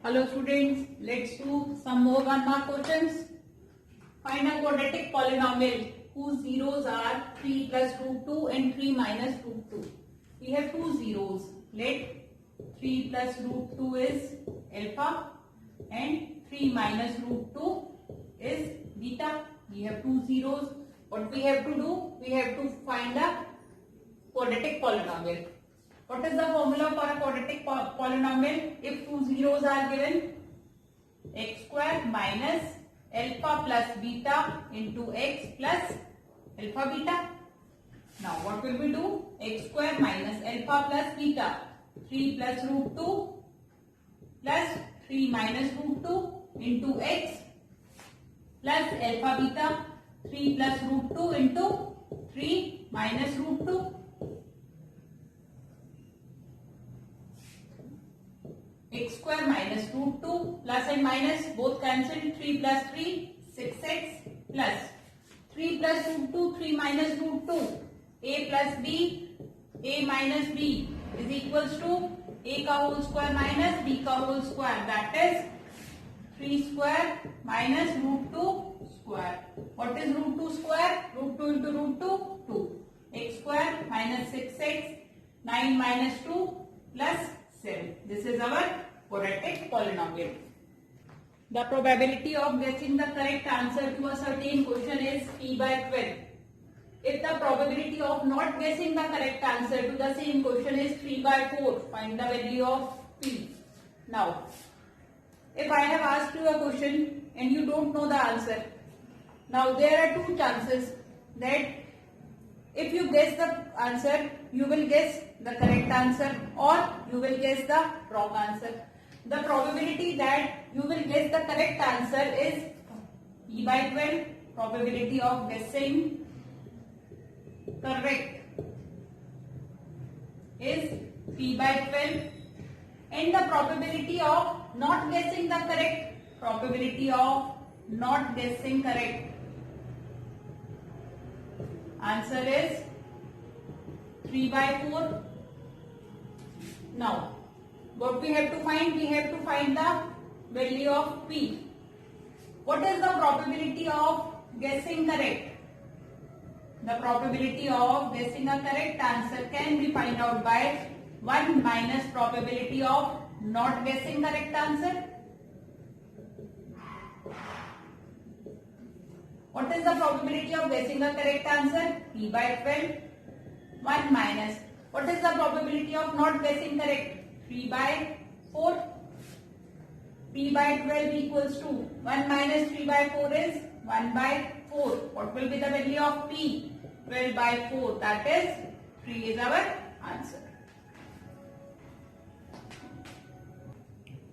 Hello students, let's do some more 1 mark questions. Find a quadratic polynomial whose zeros are 3 plus root 2 and 3 minus root 2. We have two zeros. Let 3 plus root 2 is alpha and 3 minus root 2 is beta. We have two zeros. What we have to do? We have to find a quadratic polynomial. What is the formula for a quadratic polynomial? If two zeros are given, x square minus alpha plus beta into x plus alpha beta. Now what will we do? X square minus alpha plus beta. 3 plus root 2 plus 3 minus root 2 into x plus alpha beta. 3 plus root 2 into 3 minus root 2. X square minus root 2 plus and minus both cancelled. 3 plus 3 6x plus 3 plus root 2 3 minus root 2 a plus b a minus b is equals to a का whole square minus b का whole square, that is 3 square minus root 2 square. What is root 2 square? Root 2 into root 2 2. X square minus 6x 9 minus 2 plus 7. This is our quadratic polynomial. The probability of guessing the correct answer to a certain question is p by 12. If the probability of not guessing the correct answer to the same question is 3 by 4, find the value of p. Now, if I have asked you a question and you don't know the answer, now there are two chances that if you guess the answer, you will guess the correct answer or you will guess the wrong answer. The probability that you will guess the correct answer is p by 12. Probability of guessing correct is p by 12. And the probability of not guessing the correct, probability of not guessing correct answer is 3 by 4. Now, what we have to find? We have to find the value of p. What is the probability of guessing correct? The probability of guessing a correct answer can be found out by 1 minus probability of not guessing correct answer. What is the probability of guessing a correct answer? P by 12. 1 minus. What is the probability of not guessing correct? 3 by 4. P by 12 equals to 1 minus 3 by 4 is 1 by 4. What will be the value of P? 12 by 4. That is 3 is our answer.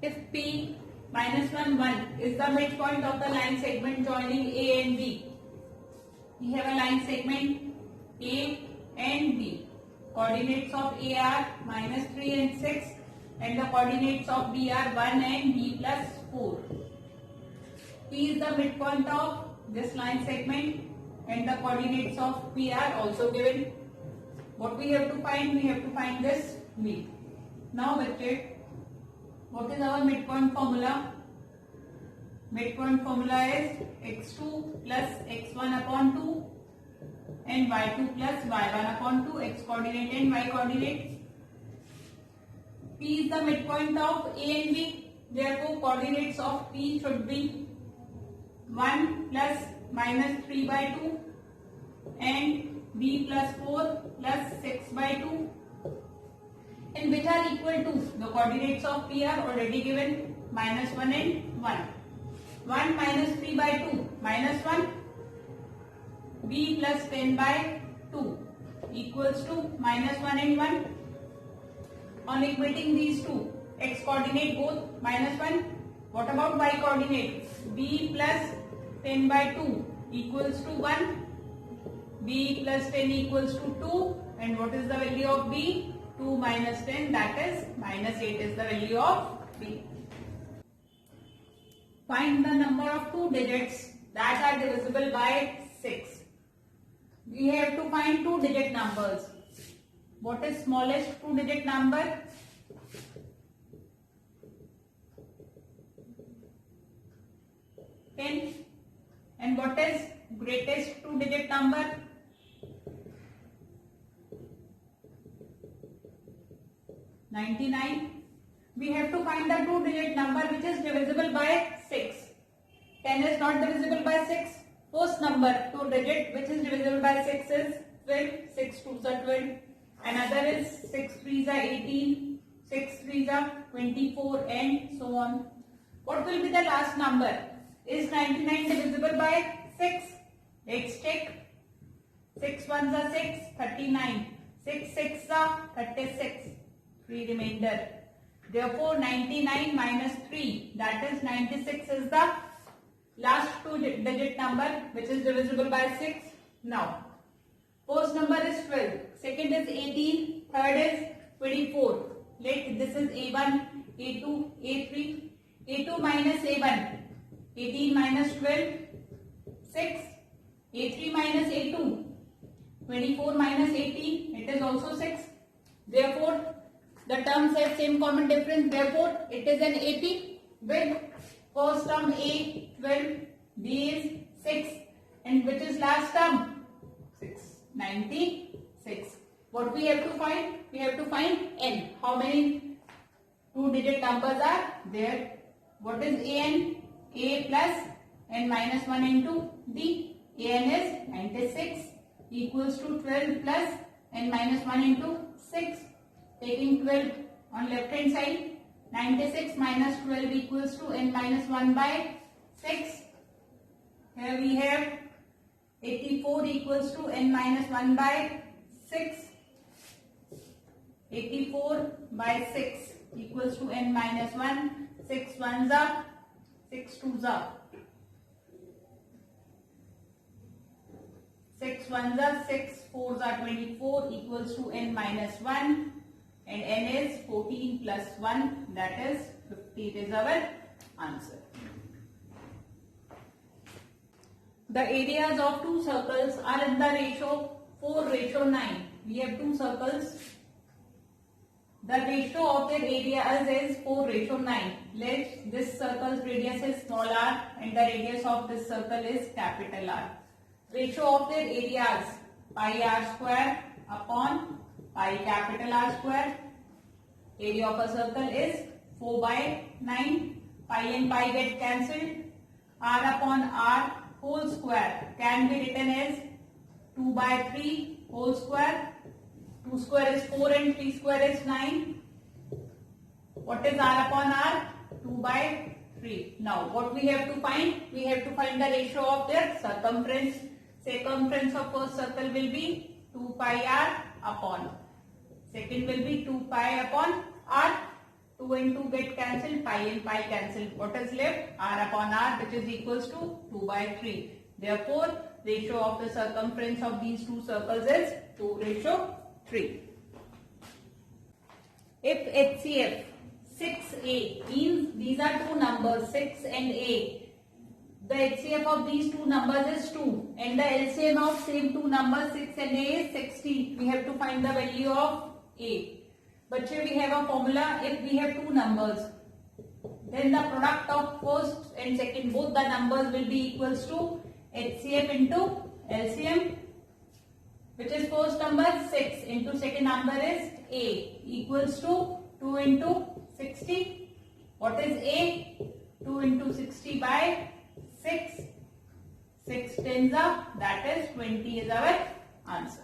If P minus 1 1 is the midpoint of the line segment joining A and B. We have a line segment A and B. Coordinates of A are minus 3 and 6 and the coordinates of B are 1 and B plus 4. P is the midpoint of this line segment and the coordinates of P are also given. What we have to find? We have to find this B. Now with it, what is our midpoint formula? Midpoint formula is x2 plus x1 upon 2 and y2 plus y1 upon 2, x coordinate and y coordinates. P is the midpoint of A and B. Therefore, coordinates of P should be 1 plus minus 3 by 2 and B plus 4 plus 6 by 2. And which are equal to the coordinates of P are already given, minus 1 and 1. 1 minus 3 by 2 minus 1. B plus 10 by 2 equals to minus 1 and 1. On equating these two, x coordinate both minus 1. What about y coordinate? B plus 10 by 2 equals to 1. B plus 10 equals to 2. And what is the value of B? 2 minus 10, that is minus 8 is the value of B. Find the number of two digits that are divisible by 6. We have to find two digit numbers. What is smallest two digit number? 10. And what is greatest two-digit number? 99. We have to find the two-digit number which is divisible by 6. 10 is not divisible by 6. First number, two-digit, which is divisible by 6 is 12. 6 2s are 12. Another is 6 3s are 18. 6 3s are 24 and so on. What will be the last number? Is 99 divisible by 6? Let's check. 6 1s are 6, 39. 6 6s are 36. 3 remainder. Therefore, 99 minus 3, that is 96 is the last two-digit number which is divisible by 6. Now, first number is 12, second is 18, third is 24. Let this is A1, A2, A3. A2 minus A1, 18 minus 12, 6. A3 minus A2, 24 minus 18, it is also 6. Therefore, the terms have same common difference. Therefore, it is an AP with first term A 12, B is 6, and which is last term 6, 96. What we have to find? We have to find N. How many two-digit numbers are there? What is AN? A plus N minus 1 into D. AN is 96 equals to 12 plus N minus 1 into 6. Taking 12 on left hand side, 96 minus 12 equals to N minus 1 by 6. Here we have 84 equals to N minus 1 by 6. 84 by 6 equals to N minus 1. 6 1s are, 6 2s are. 6 1s are, 6 4s are 24 equals to N minus 1. And N is 14 plus 1, that is 50. It is our answer. The areas of two circles are in the ratio 4:9. We have two circles. The ratio of their areas is 4:9. Let this circle's radius is small r and the radius of this circle is capital R. Ratio of their areas pi r square upon pi capital R square. Area of a circle is 4 by 9. Pi and pi get cancelled. R upon R whole square can be written as 2 by 3 whole square. 2 square is 4 and 3 square is 9. What is R upon R? 2 by 3. Now what we have to find? We have to find the ratio of their circumference. Circumference of first circle will be 2 pi R upon. Second will be 2 pi upon R. 2 and 2 get cancelled. Pi and pi cancelled. What is left? R upon R, which is equals to 2 by 3. Therefore, ratio of the circumference of these two circles is 2:3. If HCF 6A means these are two numbers 6 and A. The HCF of these two numbers is 2 and the LCM of same two numbers 6 and A is 60. We have to find the value of A. But here we have a formula. If we have two numbers, then the product of first and second, both the numbers will be equals to HCF into LCM, which is first number 6 into second number is A equals to 2 into 60. What is A? 2 into 60 by 6. 6 tens are, that is 20 is our answer.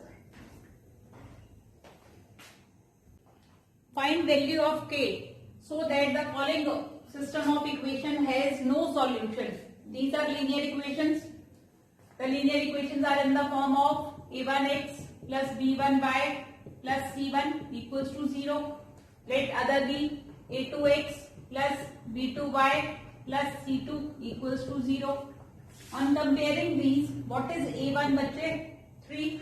Find value of K so that the following system of equation has no solution. These are linear equations. The linear equations are in the form of a1x plus b1y plus c1 equals to 0. Let other be a2x plus b2y plus c2 equals to 0. On comparing these, what is a1 बच्चे? 3,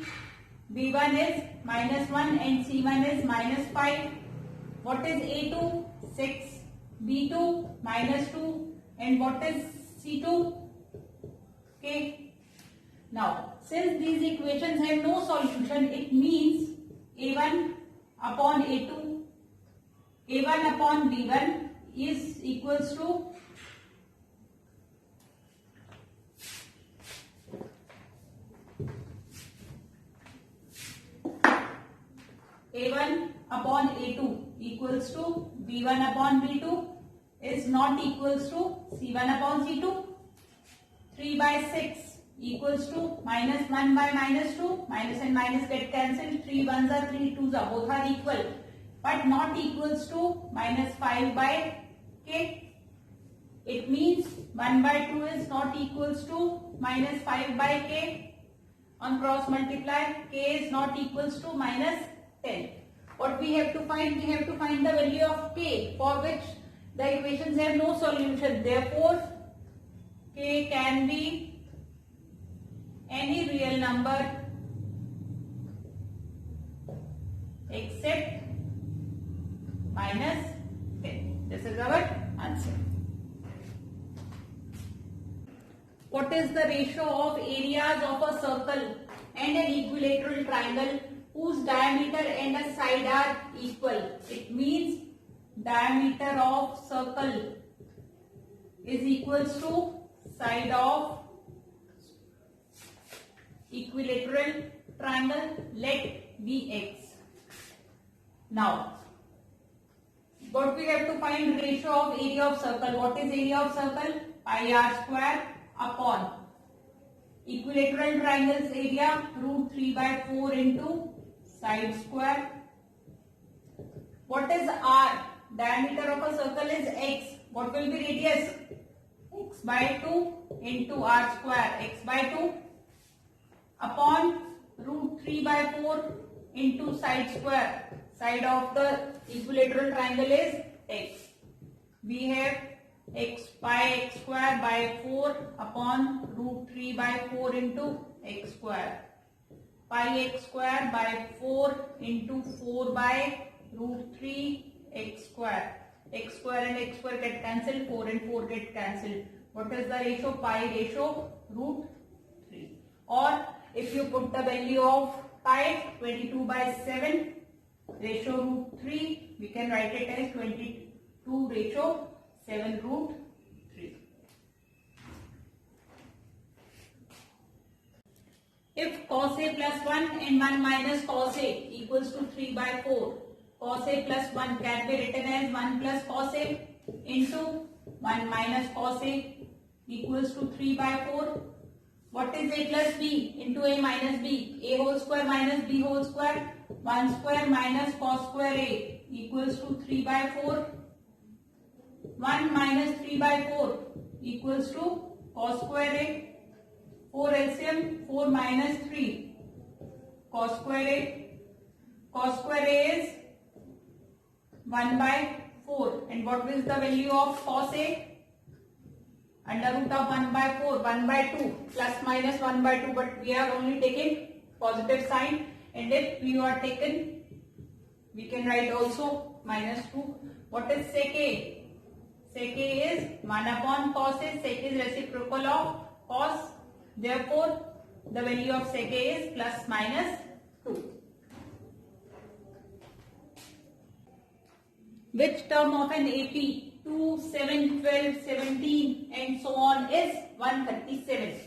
b1 is -1 and c1 is -5. What is a2? 6, b2 -2 and what is c2? Okay. Now, since these equations have no solution, it means a1 upon a2, a1 upon b1 is equals to A1 upon A2 equals to B1 upon B2 is not equals to C1 upon C2. 3 by 6 equals to minus 1 by minus 2. Minus and minus get cancelled. 3 ones are 3 twos are both are equal, but not equals to minus 5 by k. It means 1 by 2 is not equals to minus 5 by k. On cross multiply, k is not equals to minus 10. What we have to find? We have to find the value of k, for which the equations have no solution. Therefore, k can be any real number except minus 10. This is our answer. What is the ratio of areas of a circle and an equilateral triangle whose diameter and a side are equal? It means diameter of circle is equals to side of equilateral triangle, let be x. Now, what we have to find? Ratio of area of circle. What is area of circle? Pi r square upon equilateral triangle's area root 3 by 4 into side square. What is r? Diameter of a circle is x. What will be radius? X by 2 into r square, x by 2 upon root 3 by 4 into side square. Side of the equilateral triangle is x. We have x pi x square by 4 upon root 3 by 4 into x square. Pi x square by 4 into 4 by root 3 x square. X square and x square get cancelled, 4 and 4 get cancelled. What is the ratio? Pi ratio root 3. Or if you put the value of pi 22 by 7 ratio root 3, we can write it as 22 ratio 7 root 3. If cos A plus 1 and 1 minus cos A equals to 3 by 4, cos A plus 1 can be written as 1 plus cos A into 1 minus cos A equals to 3 by 4. What is A plus B into A minus B? A whole square minus B whole square. 1 square minus cos square A equals to 3 by 4. 1 minus 3 by 4 equals to cos square A. 4 LCM, 4 minus 3 cos square A. Cos square A is 1 by 4. And what is the value of cos A? Under root of 1 by 4, 1 by 2, plus minus 1 by 2, but we are only taking positive sign, and if you are taken, we can write also minus 2. What is sec A? Sec A is 1 upon cos A. Sec is reciprocal of cos. Therefore, the value of sec A is plus minus 2. Which term of an AP 2, 7, 12, 17 and so on is 137?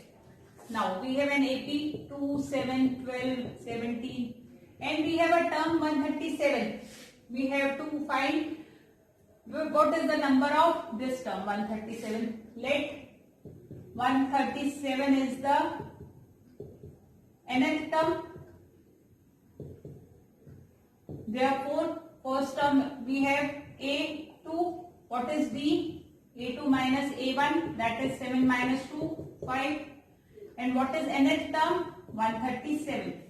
Now, we have an AP 2, 7, 12, 17 and we have a term 137. We have to find what is the number of this term 137. Let 137 is the nth term. Therefore, first term we have A2. What is B? A2 minus A1, that is 7 minus 2, 5. And what is nth term? 137.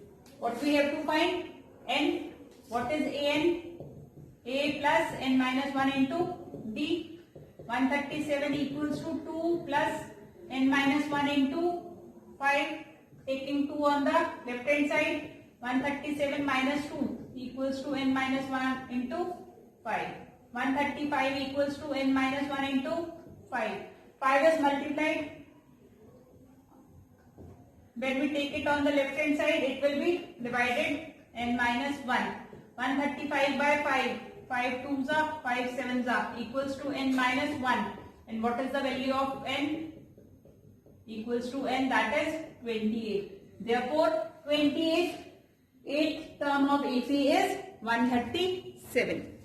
What we have to find? N. What is An? A plus n minus 1 into D. 137 equals to 2 plus n minus 1 into 5. Taking 2 on the left hand side. 137 minus 2 equals to n minus 1 into 5. 135 equals to n minus 1 into 5. 5 is multiplied. When we take it on the left hand side, it will be divided n minus 1. 135 by 5. 5 2s are, 5 7s are equals to n minus 1. And what is the value of n? Equals to n, that is 28. Therefore, 28 Eighth term of AC is 137.